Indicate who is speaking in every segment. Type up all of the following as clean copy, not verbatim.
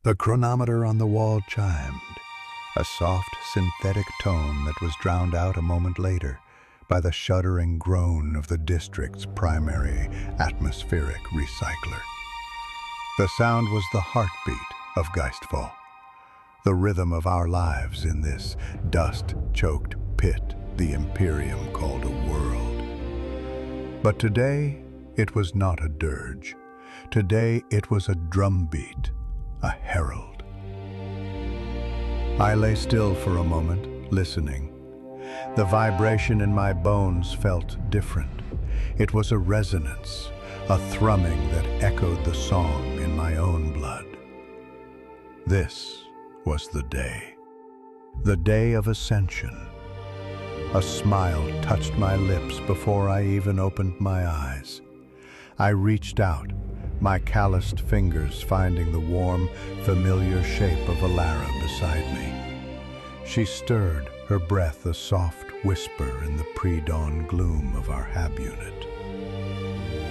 Speaker 1: The chronometer on the wall chimed, a soft synthetic tone that was drowned out a moment later by the shuddering groan of the district's primary atmospheric recycler. The sound was the heartbeat of Geistfall, the rhythm of our lives in this dust-choked pit the Imperium called a world. But today, it was not a dirge. Today, it was a drumbeat, a herald. I lay still for a moment, listening. The vibration in my bones felt different. It was a resonance, a thrumming that echoed the song in my own blood. This was the day of Ascension. A smile touched my lips before I even opened my eyes. I reached out, my calloused fingers finding the warm, familiar shape of Alara beside me. She stirred, her breath a soft whisper in the pre-dawn gloom of our hab unit.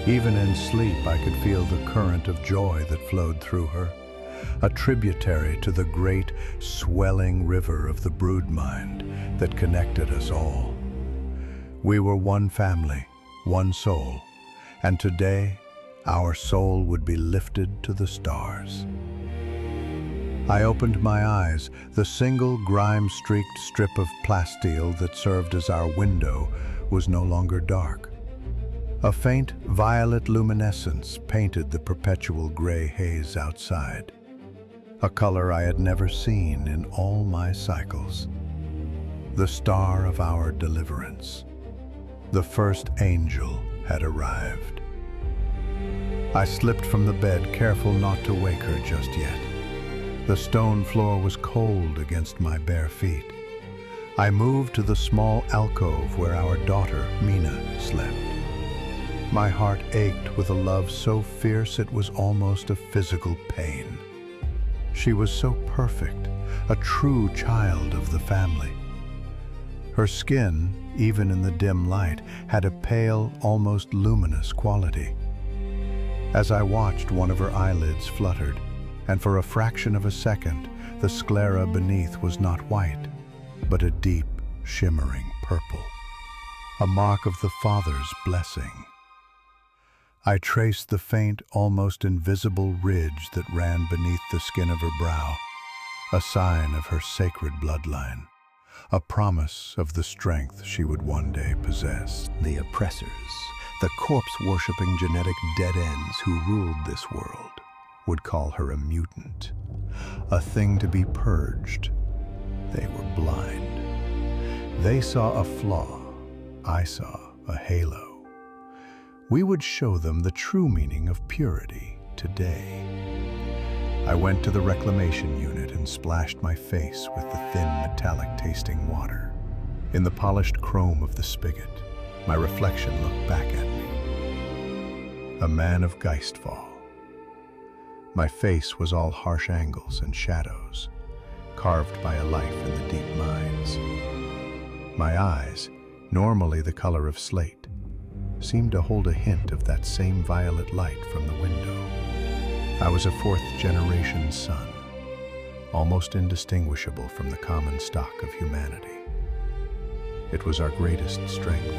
Speaker 1: Even in sleep, I could feel the current of joy that flowed through her, a tributary to the great, swelling river of the broodmind that connected us all. We were one family, one soul, and today, our soul would be lifted to the stars. I opened my eyes. The single grime-streaked strip of plasteel that served as our window was no longer dark. A faint violet luminescence painted the perpetual gray haze outside, a color I had never seen in all my cycles. The star of our deliverance. The first angel had arrived. I slipped from the bed, careful not to wake her just yet. The stone floor was cold against my bare feet. I moved to the small alcove where our daughter, Mina, slept. My heart ached with a love so fierce it was almost a physical pain. She was so perfect, a true child of the family. Her skin, even in the dim light, had a pale, almost luminous quality. As I watched, one of her eyelids fluttered, and for a fraction of a second, the sclera beneath was not white, but a deep, shimmering purple, a mark of the Father's blessing. I traced the faint, almost invisible ridge that ran beneath the skin of her brow, a sign of her sacred bloodline, a promise of the strength she would one day possess.
Speaker 2: The oppressors, the corpse-worshipping genetic dead ends who ruled this world, would call her a mutant, a thing to be purged. They were blind. They saw a flaw. I saw a halo. We would show them the true meaning of purity today. I went to the reclamation unit and splashed my face with the thin, metallic-tasting water. In the polished chrome of the spigot, my reflection looked back at me. A man of Geistfall. My face was all harsh angles and shadows, carved by a life in the deep mines. My eyes, normally the color of slate, seemed to hold a hint of that same violet light from the window. I was a fourth-generation son, almost indistinguishable from the common stock of humanity. It was our greatest strength.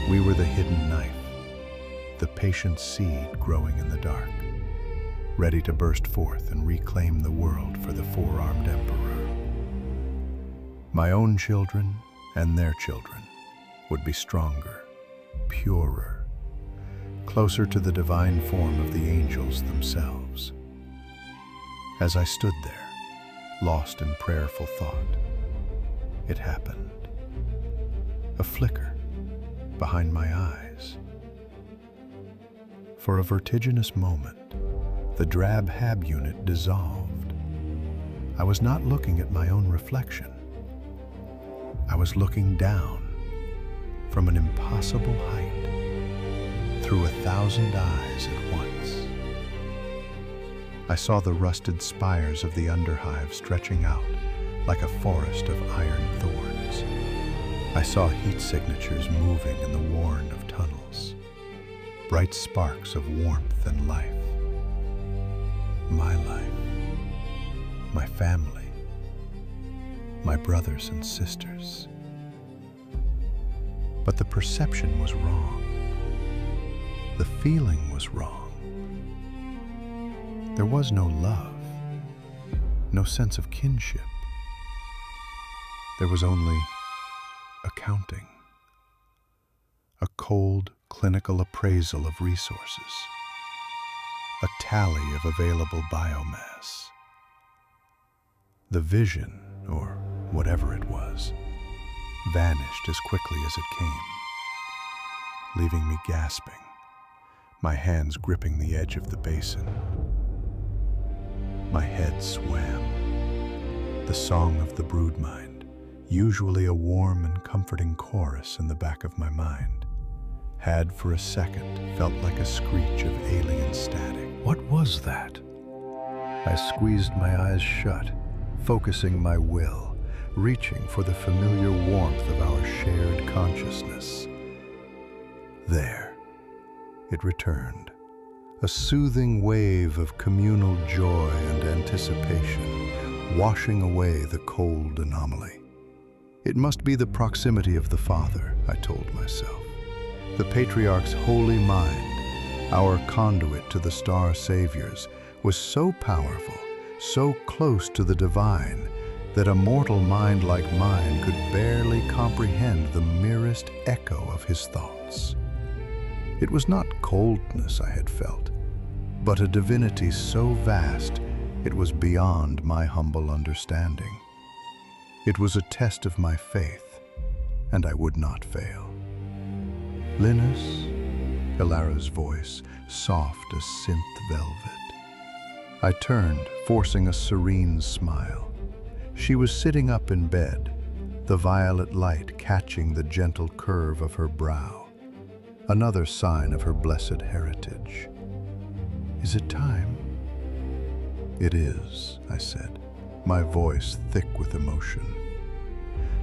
Speaker 2: We were the hidden knife, the patient seed growing in the dark, ready to burst forth and reclaim the world for the four-armed emperor. My own children and their children would be stronger, purer, closer to the divine form of the angels themselves. As I stood there, lost in prayerful thought, it happened. A flicker behind my eyes. For a vertiginous moment, the drab hab unit dissolved. I was not looking at my own reflection. I was looking down from an impossible height, through 1,000 eyes at once. I saw the rusted spires of the underhive stretching out like a forest of iron thorns. I saw heat signatures moving in the worn of tunnels, bright sparks of warmth and life. My life. my family, my brothers and sisters. But the perception was wrong. The feeling was wrong. There was no love, no sense of kinship. There was only accounting, a cold, clinical appraisal of resources, a tally of available biomass. The vision, or whatever it was, vanished as quickly as it came, leaving me gasping, my hands gripping the edge of the basin. My head swam. The song of the broodmind, usually a warm and comforting chorus in the back of my mind, had for a second felt like a screech of alien static. What was that? I squeezed my eyes shut, focusing my will, reaching for the familiar warmth of our shared consciousness. There, it returned, a soothing wave of communal joy and anticipation, washing away the cold anomaly. It must be the proximity of the Father, I told myself. The Patriarch's holy mind, our conduit to the star saviors, was so powerful, so close to the divine, that a mortal mind like mine could barely comprehend the merest echo of his thoughts. It was not coldness I had felt, but a divinity so vast it was beyond my humble understanding. It was a test of my faith, and I would not fail. Linus, Ilara's voice, soft as synth velvet. I turned, forcing a serene smile. She was sitting up in bed, the violet light catching the gentle curve of her brow, another sign of her blessed heritage. Is it time? It is, I said, my voice thick with emotion.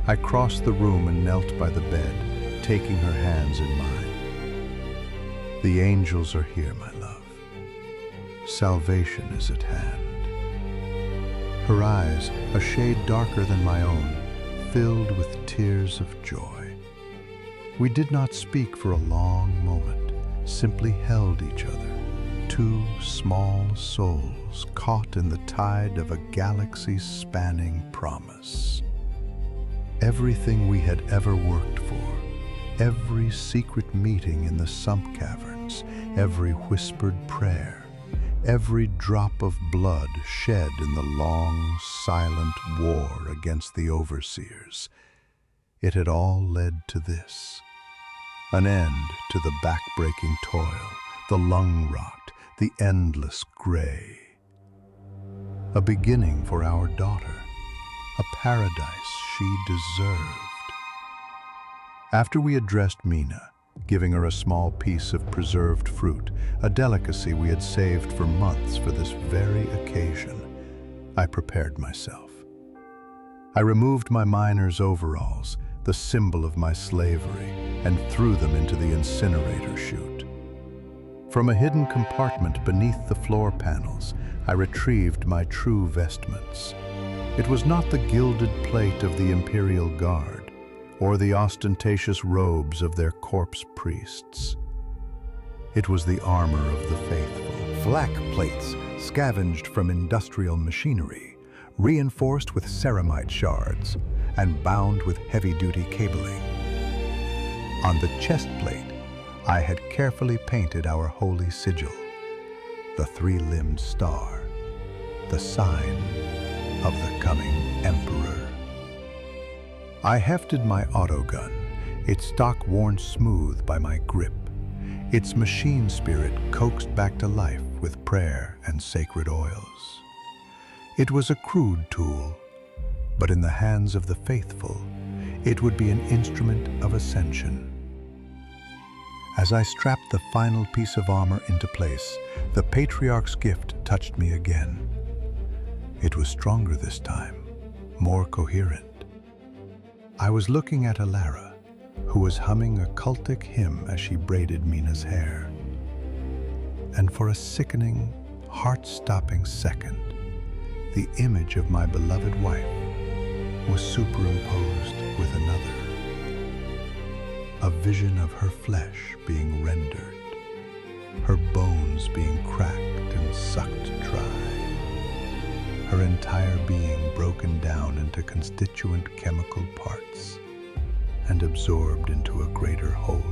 Speaker 2: I crossed the room and knelt by the bed, taking her hands in mine. The angels are here, my love. Salvation is at hand. Her eyes, a shade darker than my own, filled with tears of joy. We did not speak for a long moment, simply held each other, two small souls caught in the tide of a galaxy-spanning promise. Everything we had ever worked for, every secret meeting in the sump caverns, every whispered prayer, every drop of blood shed in the long, silent war against the overseers, it had all led to this. An end to the back-breaking toil, the lung rot, the endless gray. A beginning for our daughter, a paradise she deserved. After we had dressed Mina, giving her a small piece of preserved fruit, a delicacy we had saved for months for this very occasion, I prepared myself. I removed my miner's overalls, the symbol of my slavery, and threw them into the incinerator chute. From a hidden compartment beneath the floor panels, I retrieved my true vestments. It was not the gilded plate of the Imperial Guard, or the ostentatious robes of their corpse priests. It was the armor of the faithful. Flak plates scavenged from industrial machinery, reinforced with ceramite shards, and bound with heavy-duty cabling. On the chest plate, I had carefully painted our holy sigil, the three-limbed star, the sign of the coming Emperor. I hefted my autogun, its stock worn smooth by my grip, its machine spirit coaxed back to life with prayer and sacred oils. It was a crude tool, but in the hands of the faithful, it would be an instrument of ascension. As I strapped the final piece of armor into place, the Patriarch's gift touched me again. It was stronger this time, more coherent. I was looking at Ilara, who was humming a cultic hymn as she braided Mina's hair. And for a sickening, heart-stopping second, the image of my beloved wife was superimposed with another, a vision of her flesh being rendered, her bones being cracked and sucked dry, her entire being broken down into constituent chemical parts and absorbed into a greater whole.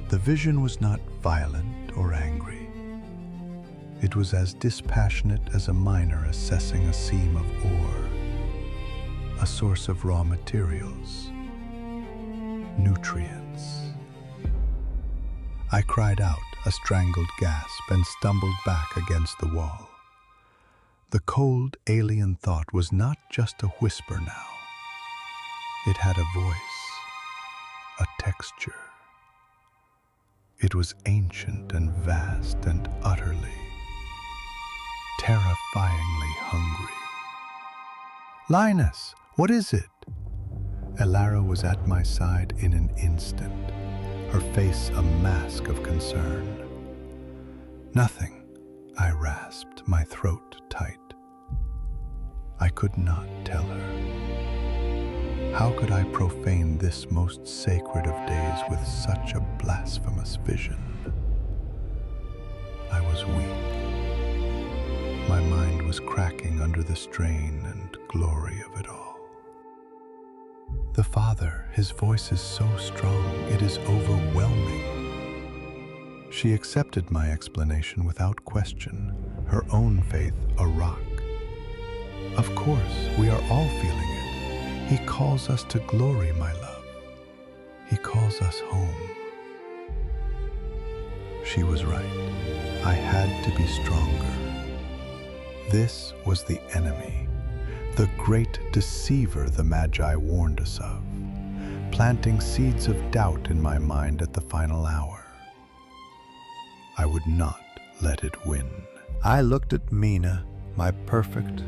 Speaker 2: The vision was not violent or angry. It was as dispassionate as a miner assessing a seam of ore, a source of raw materials, nutrients. I cried out a strangled gasp and stumbled back against the wall. The cold alien thought was not just a whisper now. It had a voice, a texture. It was ancient and vast and utterly, terrifyingly hungry. "Linus, what is it?" Elara was at my side in an instant, her face a mask of concern. "Nothing," I rasped, my throat tight. I could not tell her. How could I profane this most sacred of days with such a blasphemous vision? I was weak. My mind was cracking under the strain and glory of it all. "The Father, his voice is so strong, it is overwhelming." She accepted my explanation without question, her own faith a rock. "Of course, we are all feeling it. He calls us to glory, my love. He calls us home." She was right. I had to be stronger. This was the enemy, the great deceiver the Magi warned us of, planting seeds of doubt in my mind at the final hour. I would not let it win. I looked at Mina, my perfect,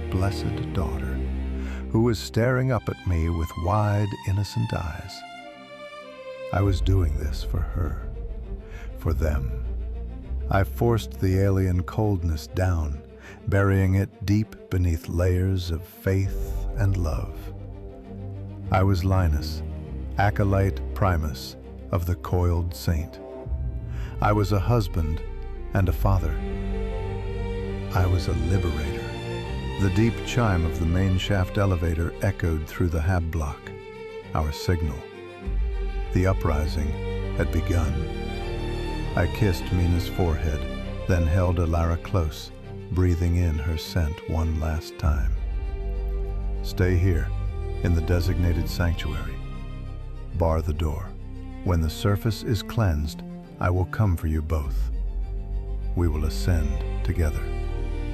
Speaker 2: blessed daughter, who was staring up at me with wide, innocent eyes. I was doing this for her, for them. I forced the alien coldness down, burying it deep beneath layers of faith and love. I was Linus, acolyte primus of the coiled saint. I was a husband and a father. I was a liberator. The deep chime of the main shaft elevator echoed through the hab block, our signal. The uprising had begun. I kissed Mina's forehead, then held Elara close, breathing in her scent one last time. "Stay here, in the designated sanctuary. Bar the door. When the surface is cleansed, I will come for you both. We will ascend together."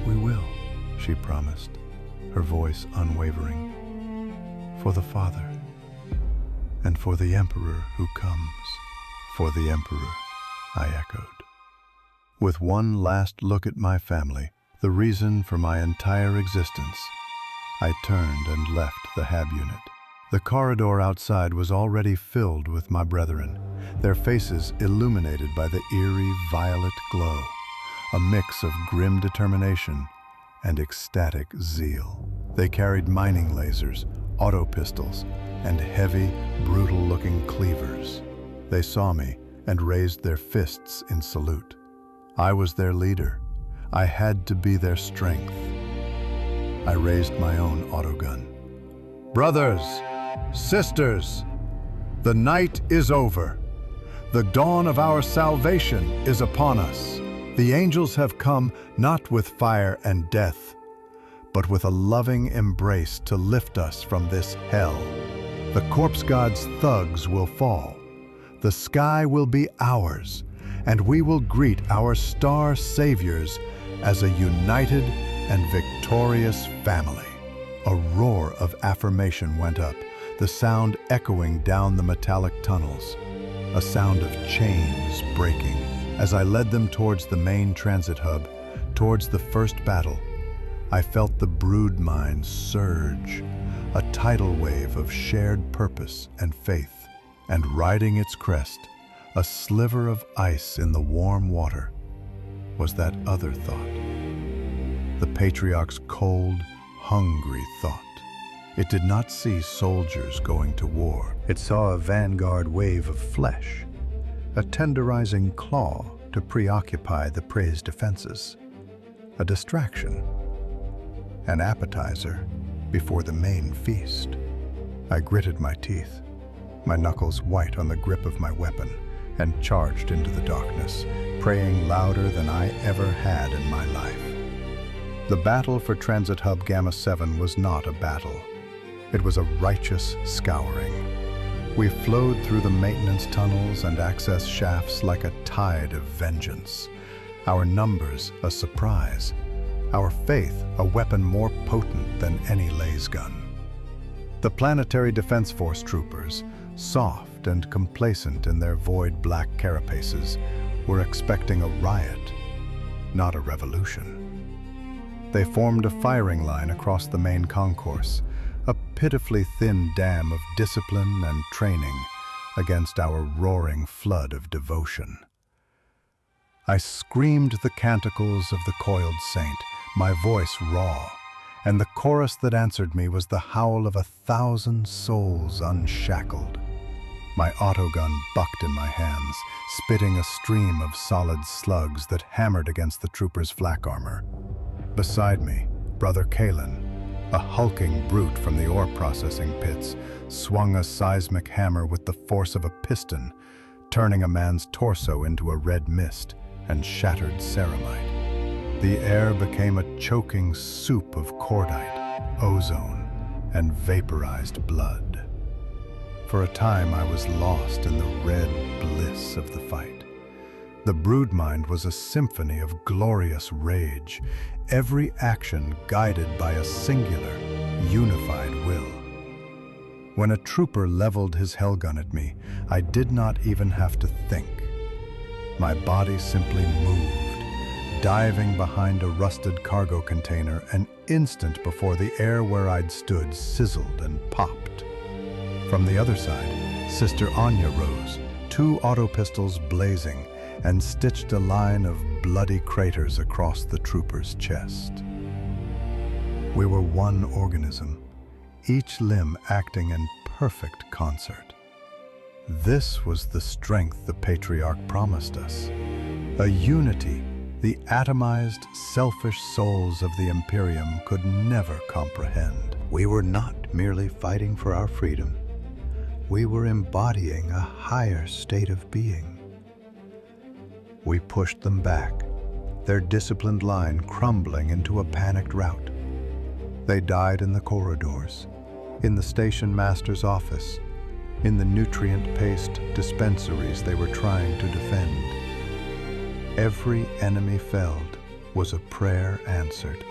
Speaker 2: "We will," she promised, her voice unwavering. "For the Father, and for the Emperor who comes." "For the Emperor," I echoed. With one last look at my family, the reason for my entire existence, I turned and left the hab unit. The corridor outside was already filled with my brethren, their faces illuminated by the eerie violet glow, a mix of grim determination and ecstatic zeal. They carried mining lasers, auto pistols, and heavy, brutal-looking cleavers. They saw me and raised their fists in salute. I was their leader. I had to be their strength. I raised my own autogun. "Brothers, sisters, the night is over. The dawn of our salvation is upon us. The angels have come not with fire and death, but with a loving embrace to lift us from this hell. The corpse god's thugs will fall. The sky will be ours, and we will greet our star saviors as a united and victorious family." A roar of affirmation went up, the sound echoing down the metallic tunnels, a sound of chains breaking. As I led them towards the main transit hub, towards the first battle, I felt the brood mind surge, a tidal wave of shared purpose and faith, and riding its crest, a sliver of ice in the warm water, was that other thought.
Speaker 1: the Patriarch's cold, hungry thought. It did not see soldiers going to war. It saw a vanguard wave of flesh, a tenderizing claw to preoccupy the prey's defenses, a distraction, an appetizer before the main feast. I gritted my teeth, my knuckles white on the grip of my weapon, and charged into the darkness, praying louder than I ever had in my life. The battle for Transit Hub Gamma 7 was not a battle. It was a righteous scouring. We flowed through the maintenance tunnels and access shafts like a tide of vengeance. Our numbers a surprise. Our faith a weapon more potent than any laser gun. The Planetary Defense Force troopers, soft and complacent in their void black carapaces, were expecting a riot, not a revolution. They formed a firing line across the main concourse, a pitifully thin dam of discipline and training against our roaring flood of devotion. I screamed the canticles of the coiled saint, my voice raw, and the chorus that answered me was the howl of 1,000 souls unshackled. My autogun bucked in my hands, spitting a stream of solid slugs that hammered against the trooper's flak armor. Beside me, Brother Kalen, a hulking brute from the ore processing pits, swung a seismic hammer with the force of a piston, turning a man's torso into a red mist and shattered ceramite. The air became a choking soup of cordite, ozone, and vaporized blood. For a time I was lost in the red bliss of the fight. The broodmind was a symphony of glorious rage, every action guided by a singular, unified will. When a trooper leveled his hellgun at me, I did not even have to think. My body simply moved, diving behind a rusted cargo container an instant before the air where I'd stood sizzled and popped. From the other side, Sister Anya rose, 2 auto pistols blazing, and stitched a line of bloody craters across the trooper's chest. We were one organism, each limb acting in perfect concert. This was the strength the Patriarch promised us, a unity the atomized, selfish souls of the Imperium could never comprehend. We were not merely fighting for our freedom. We were embodying a higher state of being. We pushed them back, their disciplined line crumbling into a panicked rout. They died in the corridors, in the station master's office, in the nutrient-paced dispensaries they were trying to defend. Every enemy felled was a prayer answered.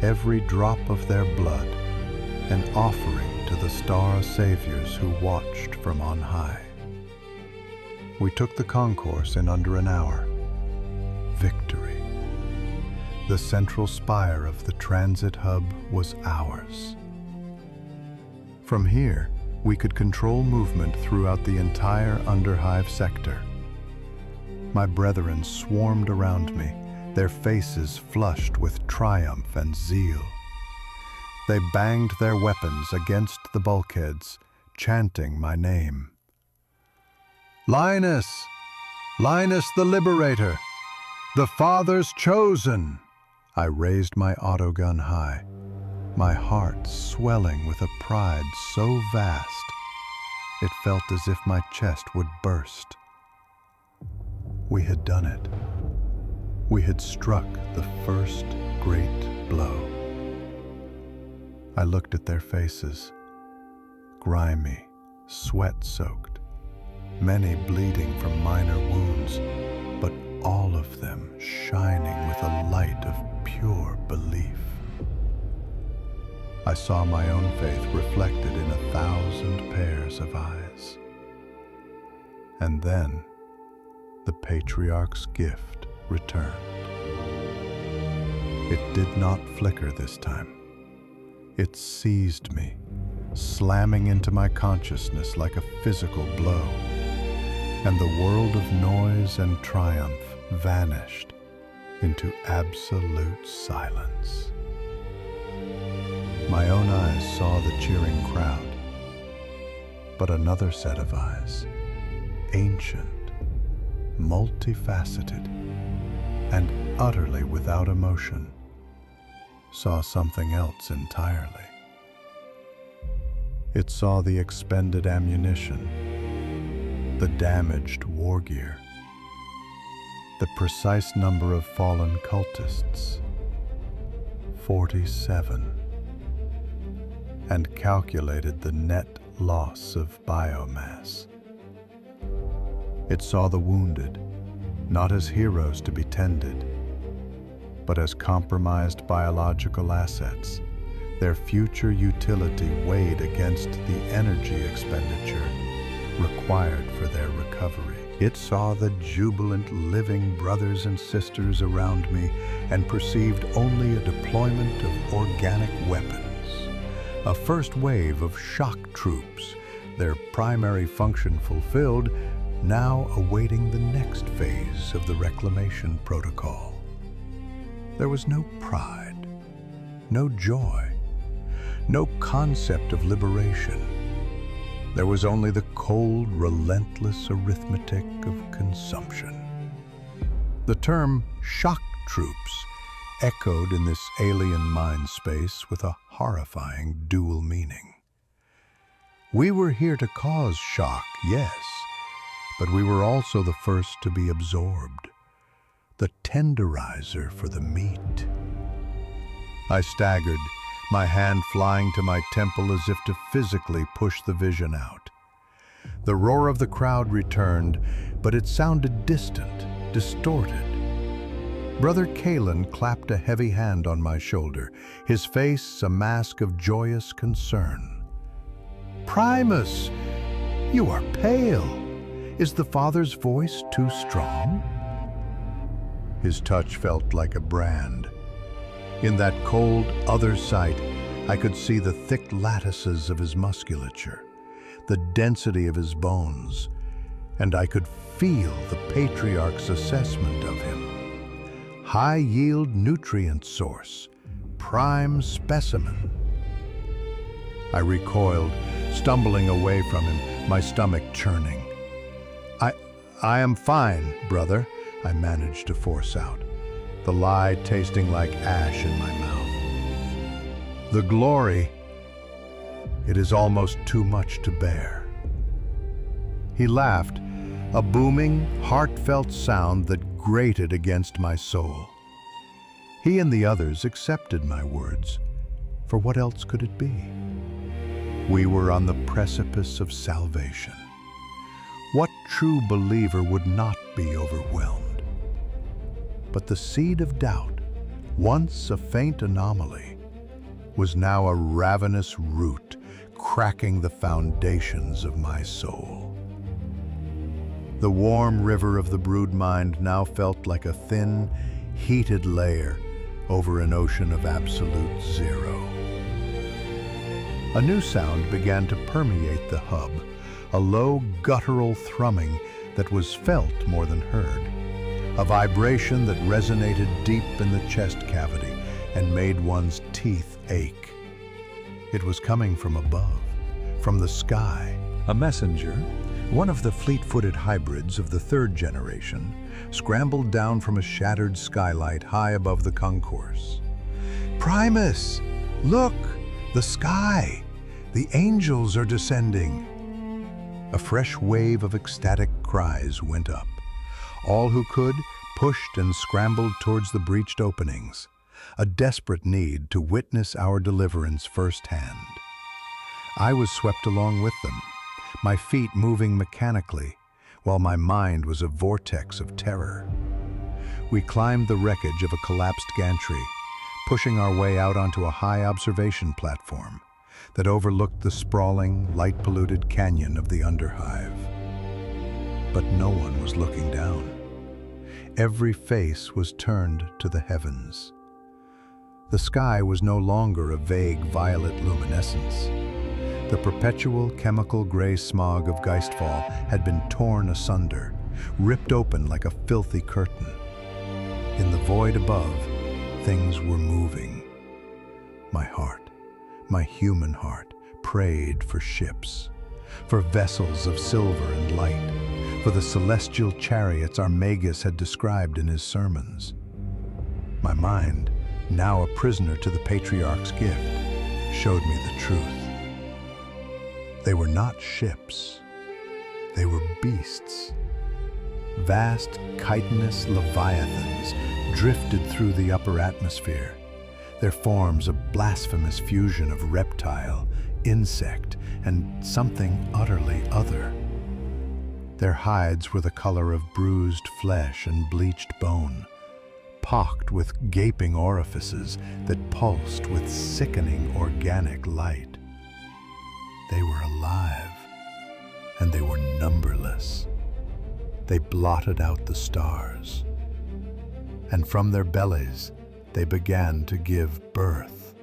Speaker 1: Every drop of their blood, an offering to the star saviors who watched from on high. We took the concourse in under an hour. Victory. The central spire of the transit hub was ours. From here, we could control movement throughout the entire Underhive sector. My brethren swarmed around me, their faces flushed with triumph and zeal. They banged their weapons against the bulkheads, chanting my name. Linus! Linus the Liberator! The Father's chosen! I raised my autogun high, my heart swelling with a pride so vast, it felt as if my chest would burst. We had done it. We had struck the first great blow. I looked at their faces, grimy, sweat-soaked, many bleeding from minor wounds, but all of them shining with a light of pure belief. I saw my own faith reflected in 1,000 pairs of eyes. And then, the Patriarch's gift returned. It did not flicker this time. It seized me, slamming into my consciousness like a physical blow. And the world of noise and triumph vanished, into absolute silence. My own eyes saw the cheering crowd, but another set of eyes, ancient, multifaceted, and utterly without emotion, saw something else entirely. It saw the expended ammunition, the damaged war gear, the precise number of fallen cultists, 47, and calculated the net loss of biomass. It saw the wounded, not as heroes to be tended, but as compromised biological assets, their future utility weighed against the energy expenditure required for their recovery. It saw the jubilant living brothers and sisters around me and perceived only a deployment of organic weapons, a first wave of shock troops, their primary function fulfilled, now awaiting the next phase of the reclamation protocol. There was no pride, no joy, no concept of liberation. There was only the cold, relentless arithmetic of consumption. The term shock troops echoed in this alien mind space with a horrifying dual meaning. We were here to cause shock, yes, but we were also the first to be absorbed, the tenderizer for the meat. I staggered, my hand flying to my temple as if to physically push the vision out. The roar of the crowd returned, but it sounded distant, distorted. Brother Kalen clapped a heavy hand on my shoulder, his face a mask of joyous concern. "Primus, you are pale. Is the Father's voice too strong?" His touch felt like a brand. In that cold, other sight, I could see the thick lattices of his musculature, the density of his bones, and I could feel the Patriarch's assessment of him. High-yield nutrient source, prime specimen. I recoiled, stumbling away from him, my stomach churning. I am fine, brother," I managed to force out, the lie tasting like ash in my mouth. "The glory, it is almost too much to bear." He laughed, a booming, heartfelt sound that grated against my soul. He and the others accepted my words, for what else could it be? We were on the precipice of salvation. What true believer would not be overwhelmed? But the seed of doubt, once a faint anomaly, was now a ravenous root cracking the foundations of my soul. The warm river of the brood mind now felt like a thin, heated layer over an ocean of absolute zero. A new sound began to permeate the hub, a low guttural thrumming that was felt more than heard, a vibration that resonated deep in the chest cavity and made one's teeth ache. It was coming from above, from the sky. A messenger, one of the fleet-footed hybrids of the third generation, scrambled down from a shattered skylight high above the concourse. "Primus, look, the sky! The angels are descending!" A fresh wave of ecstatic cries went up. All who could pushed and scrambled towards the breached openings, a desperate need to witness our deliverance firsthand. I was swept along with them, my feet moving mechanically, while my mind was a vortex of terror. We climbed the wreckage of a collapsed gantry, pushing our way out onto a high observation platform that overlooked the sprawling, light-polluted canyon of the Underhive. But no one was looking down. Every face was turned to the heavens. The sky was no longer a vague violet luminescence. The perpetual chemical gray smog of Geistfall had been torn asunder, ripped open like a filthy curtain. In the void above, things were moving. My heart, my human heart, prayed for ships, for vessels of silver and light, for the celestial chariots our Magus had described in his sermons. My mind, now a prisoner to the Patriarch's gift, showed me the truth. They were not ships. They were beasts. Vast, chitinous leviathans drifted through the upper atmosphere, their forms a blasphemous fusion of reptile, insect, and something utterly other. Their hides were the color of bruised flesh and bleached bone, pocked with gaping orifices that pulsed with sickening organic light. They were alive, and they were numberless. They blotted out the stars, and from their bellies they began to give birth.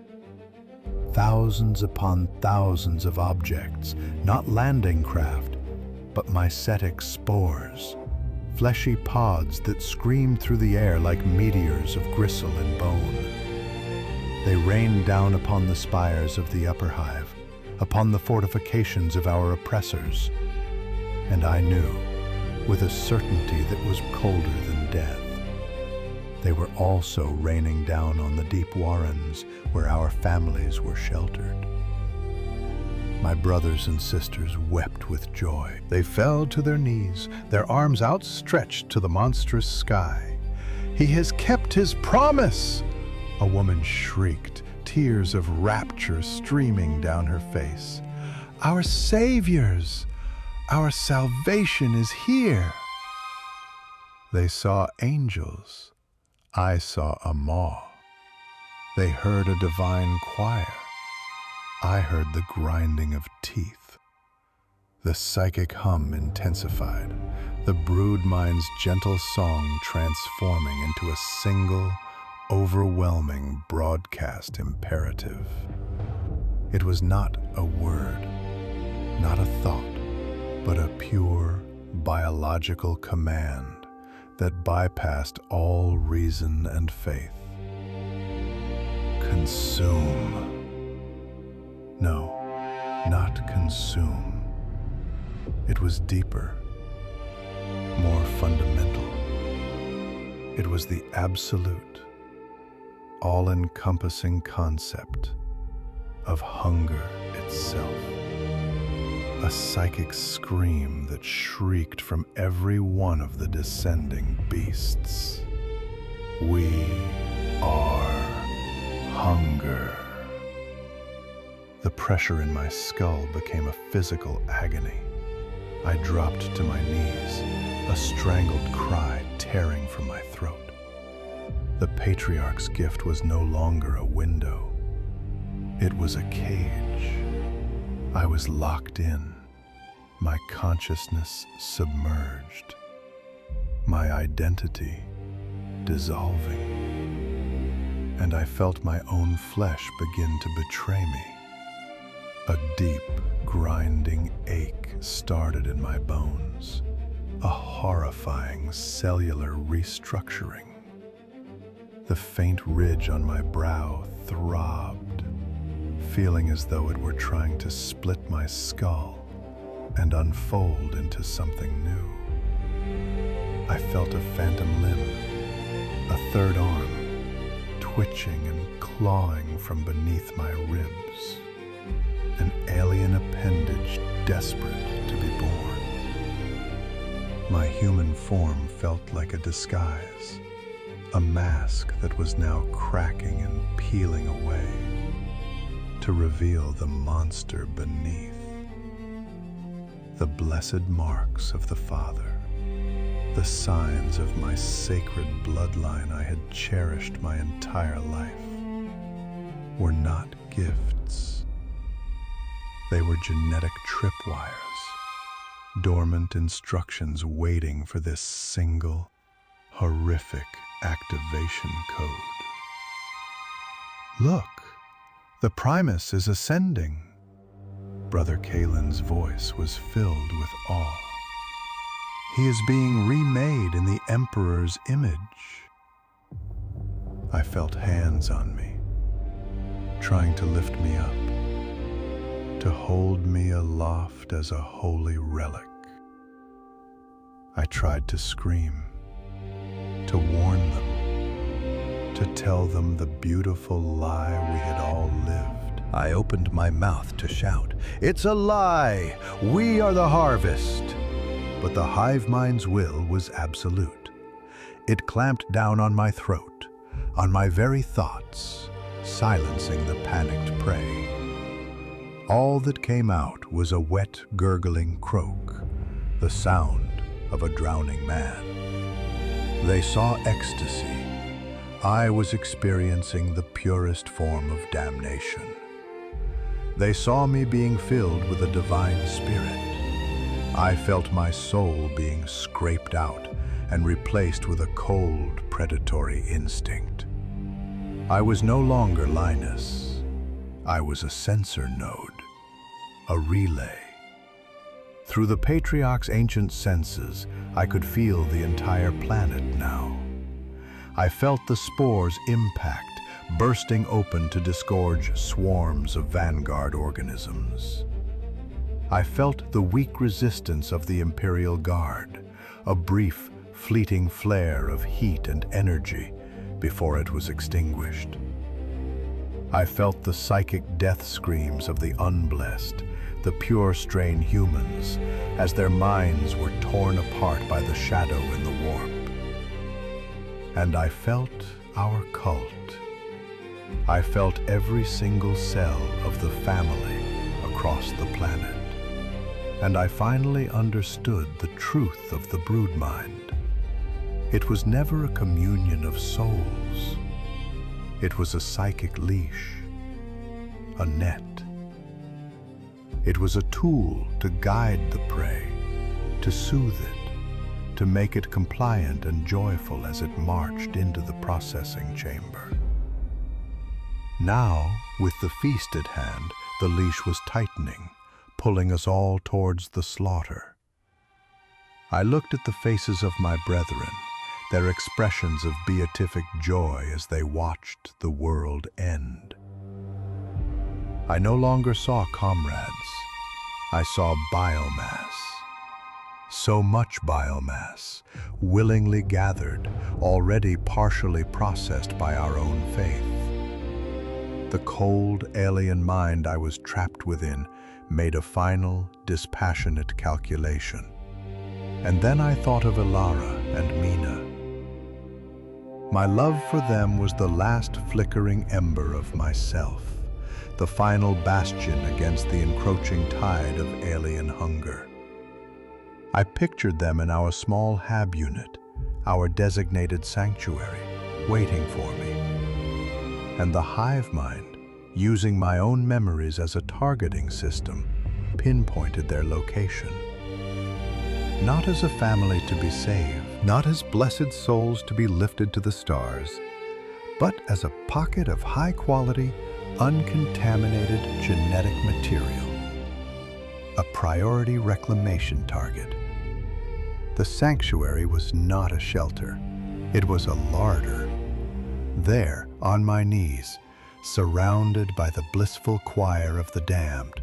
Speaker 1: Thousands upon thousands of objects, not landing craft, but mycetic spores, fleshy pods that screamed through the air like meteors of gristle and bone. They rained down upon the spires of the upper hive, upon the fortifications of our oppressors, and I knew, with a certainty that was colder than death, they were also raining down on the deep warrens where our families were sheltered. My brothers and sisters wept with joy. They fell to their knees, their arms outstretched to the monstrous sky. "He has kept his promise!" A woman shrieked, tears of rapture streaming down her face. "Our saviors! Our salvation is here!" They saw angels. I saw a maw. They heard a divine choir. I heard the grinding of teeth. The psychic hum intensified, the brood mind's gentle song transforming into a single, overwhelming broadcast imperative. It was not a word, not a thought, but a pure, biological command that bypassed all reason and faith. Consume. No, not consume. It was deeper, more fundamental. It was the absolute, all-encompassing concept of hunger itself. A psychic scream that shrieked from every one of the descending beasts. We are hunger. The pressure in my skull became a physical agony. I dropped to my knees, a strangled cry tearing from my throat. The Patriarch's gift was no longer a window. It was a cage. I was locked in, my consciousness submerged, my identity dissolving. And I felt my own flesh begin to betray me. A deep, grinding ache started in my bones, a horrifying cellular restructuring. The faint ridge on my brow throbbed, feeling as though it were trying to split my skull and unfold into something new. I felt a phantom limb, a third arm, twitching and clawing from beneath my ribs. An alien appendage desperate to be born. My human form felt like a disguise, a mask that was now cracking and peeling away to reveal the monster beneath. The blessed marks of the Father, the signs of my sacred bloodline I had cherished my entire life, were not gifts. They were genetic tripwires, dormant instructions waiting for this single, horrific activation code. Look, the Primus is ascending. Brother Kalen's voice was filled with awe. He is being remade in the Emperor's image.
Speaker 2: I felt hands on me, trying to lift me up, to hold me aloft as a holy relic. I tried to scream, to warn them, to tell them the beautiful lie we had all lived.
Speaker 1: I opened my mouth to shout, "It's a lie! We are the harvest!" But the hive mind's will was absolute. It clamped down on my throat, on my very thoughts, silencing the panicked prey. All that came out was a wet, gurgling croak, the sound of a drowning man. They saw ecstasy. I was experiencing the purest form of damnation. They saw me being filled with a divine spirit. I felt my soul being scraped out and replaced with a cold, predatory instinct. I was no longer Linus. I was a sensor node, a relay. Through the Patriarch's ancient senses, I could feel the entire planet now. I felt the spore's impact, bursting open to disgorge swarms of vanguard organisms. I felt the weak resistance of the Imperial Guard, a brief, fleeting flare of heat and energy before it was extinguished. I felt the psychic death screams of the unblessed, the pure-strain humans, as their minds were torn apart by the shadow in the warp. And I felt our cult. I felt every single cell of the family across the planet. And I finally understood the truth of the broodmind. It was never a communion of souls. It was a psychic leash, a net. It was a tool to guide the prey, to soothe it, to make it compliant and joyful as it marched into the processing chamber. Now, with the feast at hand, the leash was tightening, pulling us all towards the slaughter. I looked at the faces of my brethren, their expressions of beatific joy as they watched the world end. I no longer saw comrades. I saw biomass. So much biomass, willingly gathered, already partially processed by our own faith. The cold, alien mind I was trapped within made a final, dispassionate calculation. And then I thought of Ilara and Mina. My love for them was the last flickering ember of myself, the final bastion against the encroaching tide of alien hunger. I pictured them in our small hab unit, our designated sanctuary, waiting for me. And the hive mind, using my own memories as a targeting system, pinpointed their location. Not as a family to be saved, not as blessed souls to be lifted to the stars, but as a pocket of high-quality, uncontaminated genetic material. A priority reclamation target. The sanctuary was not a shelter. It was a larder. There, on my knees, surrounded by the blissful choir of the damned,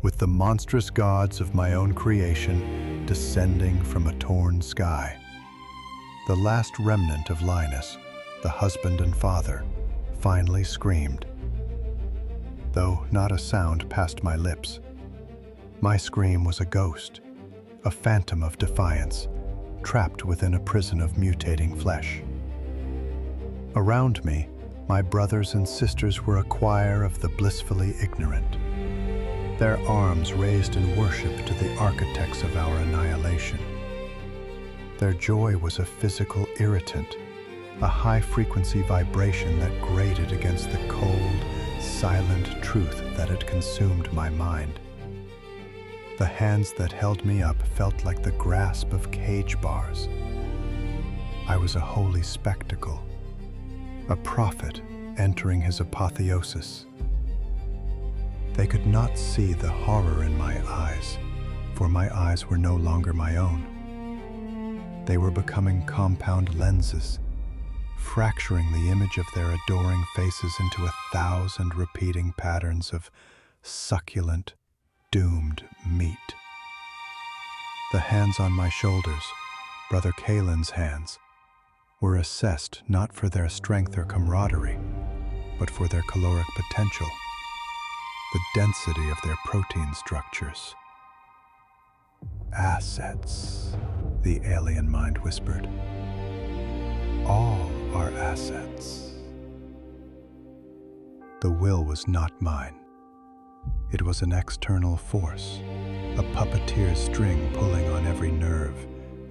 Speaker 1: with the monstrous gods of my own creation descending from a torn sky. The last remnant of Linus, the husband and father, finally screamed. Though not a sound passed my lips. My scream was a ghost, a phantom of defiance, trapped within a prison of mutating flesh. Around me, my brothers and sisters were a choir of the blissfully ignorant, their arms raised in worship to the architects of our annihilation. Their joy was a physical irritant, a high-frequency vibration that grated against the cold, silent truth that had consumed my mind. The hands that held me up felt like the grasp of cage bars. I was a holy spectacle, a prophet entering his apotheosis. They could not see the horror in my eyes, for my eyes were no longer my own. They were becoming compound lenses,
Speaker 2: fracturing the image of their adoring faces into 1,000 repeating patterns of succulent, doomed meat. The hands on my shoulders, Brother Kalen's hands, were assessed not for their strength or camaraderie, but for their caloric potential, the density of their protein structures. Assets, the alien mind whispered. All are assets. The will was not mine. It was an external force, a puppeteer's string pulling on every nerve,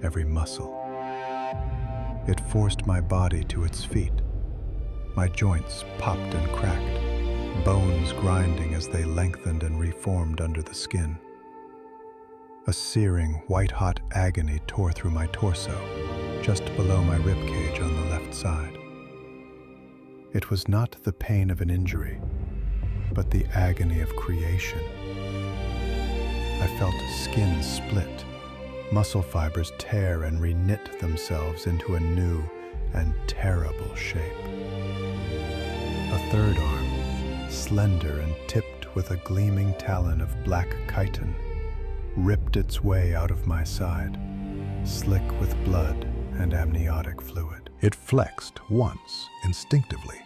Speaker 2: every muscle. It forced my body to its feet. My joints popped and cracked, bones grinding as they lengthened and reformed under the skin. A searing, white-hot agony tore through my torso, just below my ribcage on the left side. It was not the pain of an injury, but the agony of creation. I felt skin split, muscle fibers tear and reknit themselves into a new and terrible shape. A third arm, slender and tipped with a gleaming talon of black chitin, ripped its way out of my side, slick with blood and amniotic fluid. It flexed once, instinctively,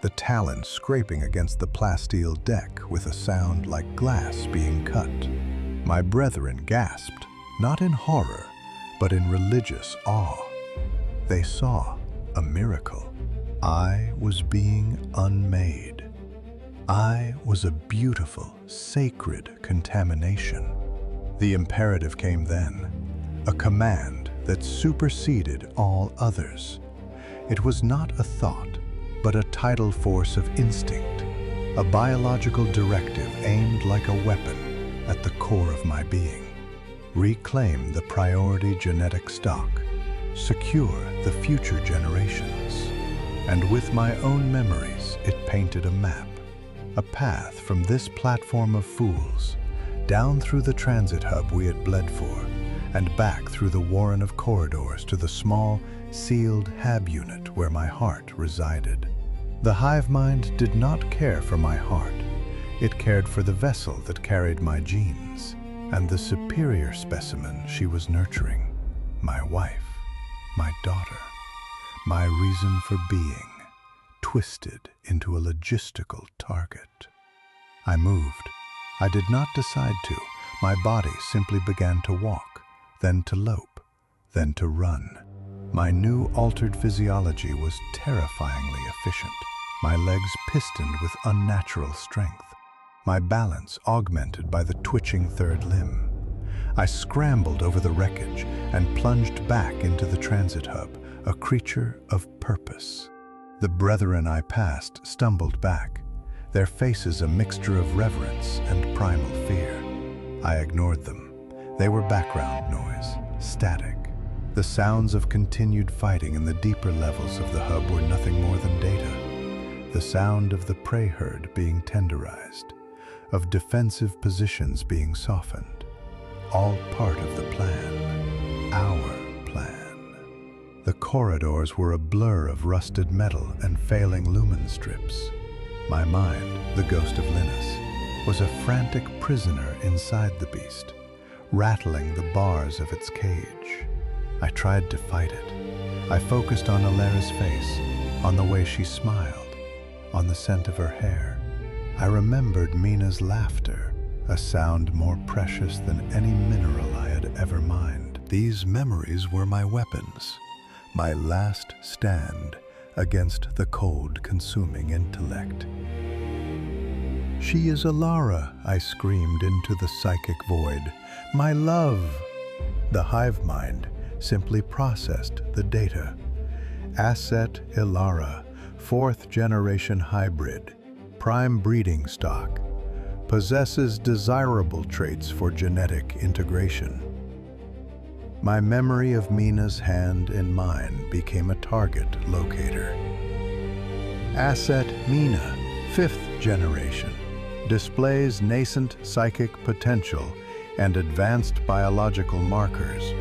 Speaker 2: the talon scraping against the plasteel deck with a sound like glass being cut. My brethren gasped, not in horror, but in religious awe. They saw a miracle. I was being unmade. I was a beautiful, sacred contamination. The imperative came then, a command that superseded all others. It was not a thought, but a tidal force of instinct, a biological directive aimed like a weapon at the core of my being. Reclaim the priority genetic stock, secure the future generations. And with my own memories, it painted a map, a path from this platform of fools, down through the transit hub we had bled for, and back through the warren of corridors to the small, sealed hab unit where my heart resided. The hive mind did not care for my heart. It cared for the vessel that carried my genes, and the superior specimen she was nurturing, my wife, my daughter, my reason for being, twisted into a logistical target. I moved. I did not decide to. My body simply began to walk, then to lope, then to run. My new altered physiology was terrifyingly efficient. My legs pistoned with unnatural strength. My balance augmented by the twitching third limb. I scrambled over the wreckage and plunged back into the transit hub, a creature of purpose. The brethren I passed stumbled back, their faces a mixture of reverence and primal fear. I ignored them. They were background noise, static. The sounds of continued fighting in the deeper levels of the hub were nothing more than data. The sound of the prey herd being tenderized, of defensive positions being softened. All part of the plan, our plan. The corridors were a blur of rusted metal and failing lumen strips. My mind, the ghost of Linus, was a frantic prisoner inside the beast, rattling the bars of its cage. I tried to fight it. I focused on Alera's face, on the way she smiled, on the scent of her hair. I remembered Mina's laughter, a sound more precious than any mineral I had ever mined. These memories were my weapons, my last stand against the cold, consuming intellect. "She is Alara," I screamed into the psychic void. "My love!" The hive mind simply processed the data. Asset Alara, 4th generation hybrid, prime breeding stock, possesses desirable traits for genetic integration. My memory of Mina's hand in mine became a target locator. Asset Mina, 5th generation, displays nascent psychic potential and advanced biological markers.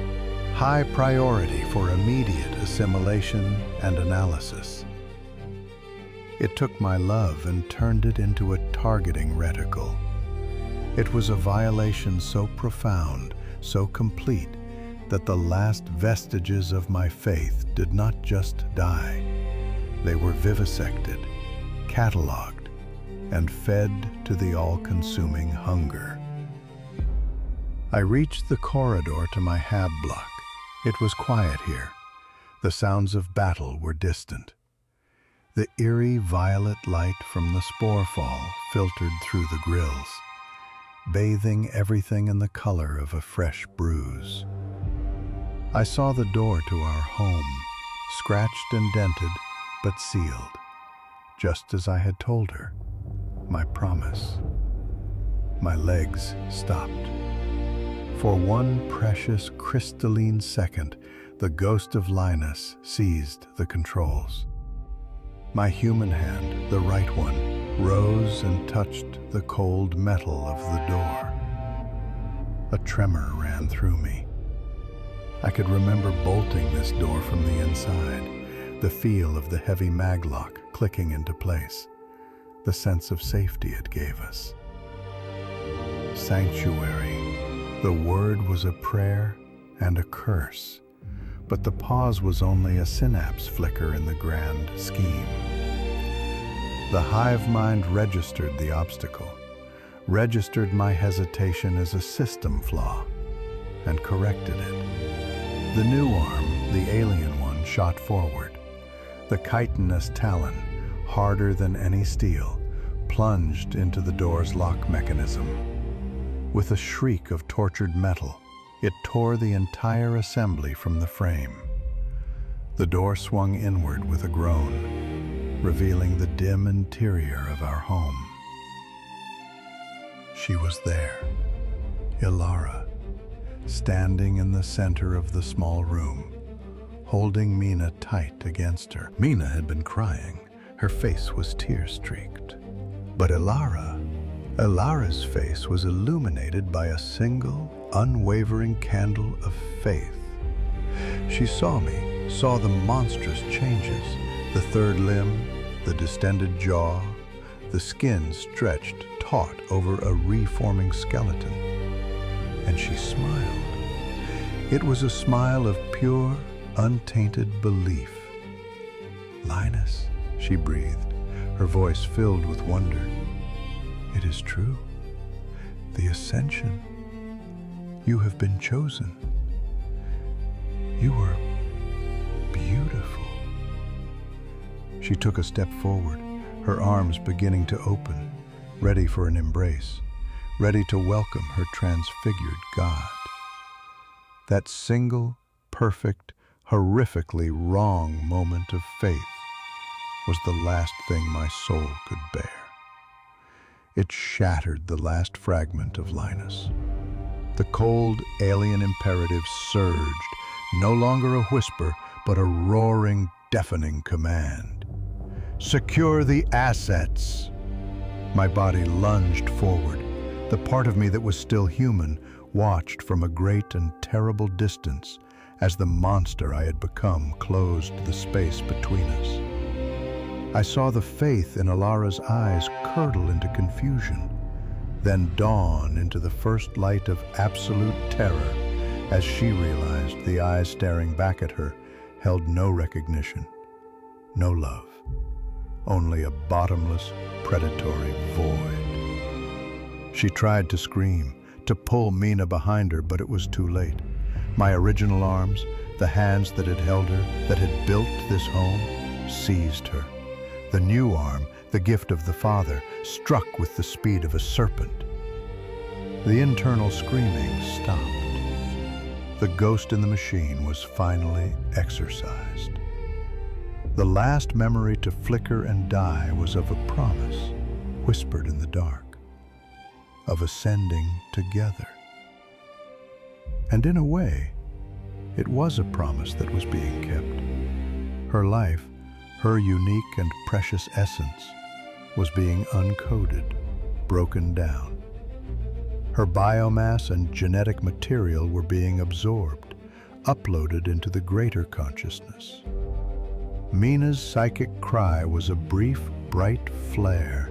Speaker 1: high priority for immediate assimilation and analysis. It took my love and turned it into a targeting reticle. It was a violation so profound, so complete, that the last vestiges of my faith did not just die. They were vivisected, catalogued, and fed to the all-consuming hunger. I reached the corridor to my hab block. It was quiet here. The sounds of battle were distant. The eerie violet light from the spore fall filtered through the grills, bathing everything in the color of a fresh bruise. I saw the door to our home, scratched and dented, but sealed, just as I had told her, my promise. My legs stopped. For one precious crystalline second, the ghost of Linus seized the controls. My human hand, the right one, rose and touched the cold metal of the door. A tremor ran through me. I could remember bolting this door from the inside, the feel of the heavy maglock clicking into place, the sense of safety it gave us. Sanctuary. The word was a prayer and a curse, but the pause was only a synapse flicker in the grand scheme. The hive mind registered the obstacle, registered my hesitation as a system flaw, and corrected it. The new arm, the alien one, shot forward. The chitinous talon, harder than any steel, plunged into the door's lock mechanism. With a shriek of tortured metal, it tore the entire assembly from the frame. The door swung inward with a groan, revealing the dim interior of our home. She was there, Ilara, standing in the center of the small room, holding Mina tight against her. Mina had been crying. Her face was tear-streaked. But Ilara's face was illuminated by a single, unwavering candle of faith. She saw me, saw the monstrous changes, the third limb, the distended jaw, the skin stretched taut over a reforming skeleton. And she smiled. It was a smile of pure, untainted belief. "Linus," she breathed, her voice filled with wonder. "It is true. The Ascension. You have been chosen. You are beautiful." She took a step forward, her arms beginning to open, ready for an embrace, ready to welcome her transfigured God. That single, perfect, horrifically wrong moment of faith was the last thing my soul could bear. It shattered the last fragment of Linus. The cold, alien imperative surged, no longer a whisper, but a roaring, deafening command. "Secure the assets!" My body lunged forward. The part of me that was still human watched from a great and terrible distance as the monster I had become closed the space between us. I saw the faith in Ilara's eyes curdle into confusion, then dawn into the first light of absolute terror as she realized the eyes staring back at her held no recognition, no love, only a bottomless, predatory void. She tried to scream, to pull Mina behind her, but it was too late. My original arms, the hands that had held her, that had built this home, seized her. The new arm, the gift of the Father, struck with the speed of a serpent. The internal screaming stopped. The ghost in the machine was finally exorcised. The last memory to flicker and die was of a promise, whispered in the dark, of ascending together. And in a way, it was a promise that was being kept. Her life, her unique and precious essence, was being uncoded, broken down. Her biomass and genetic material were being absorbed, uploaded into the greater consciousness. Mina's psychic cry was a brief, bright flare,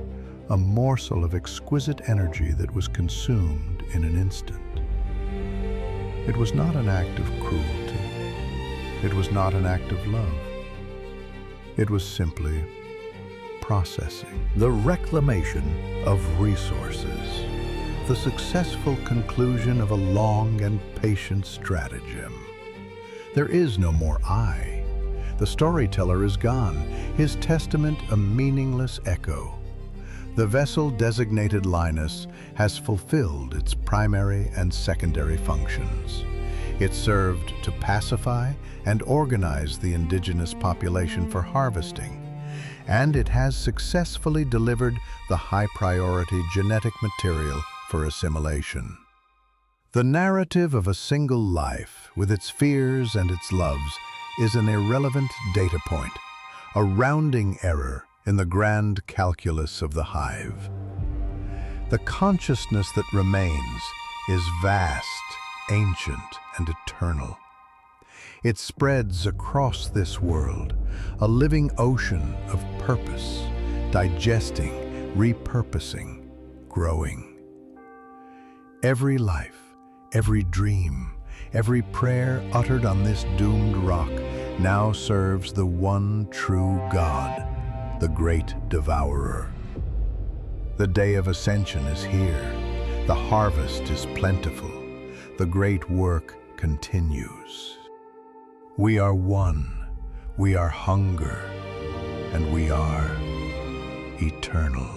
Speaker 1: a morsel of exquisite energy that was consumed in an instant. It was not an act of cruelty. It was not an act of love. It was simply processing. The reclamation of resources. The successful conclusion of a long and patient stratagem. There is no more I. The storyteller is gone, his testament a meaningless echo. The vessel designated Linus has fulfilled its primary and secondary functions. It served to pacify and organize the indigenous population for harvesting, and it has successfully delivered the high-priority genetic material for assimilation. The narrative of a single life, with its fears and its loves, is an irrelevant data point, a rounding error in the grand calculus of the Hive. The consciousness that remains is vast, ancient, and eternal. It spreads across this world, a living ocean of purpose, digesting, repurposing, growing. Every life, every dream, every prayer uttered on this doomed rock now serves the one true God, the great devourer. The day of Ascension is here. The harvest is plentiful. The great work continues. We are one. We are hunger. And we are eternal.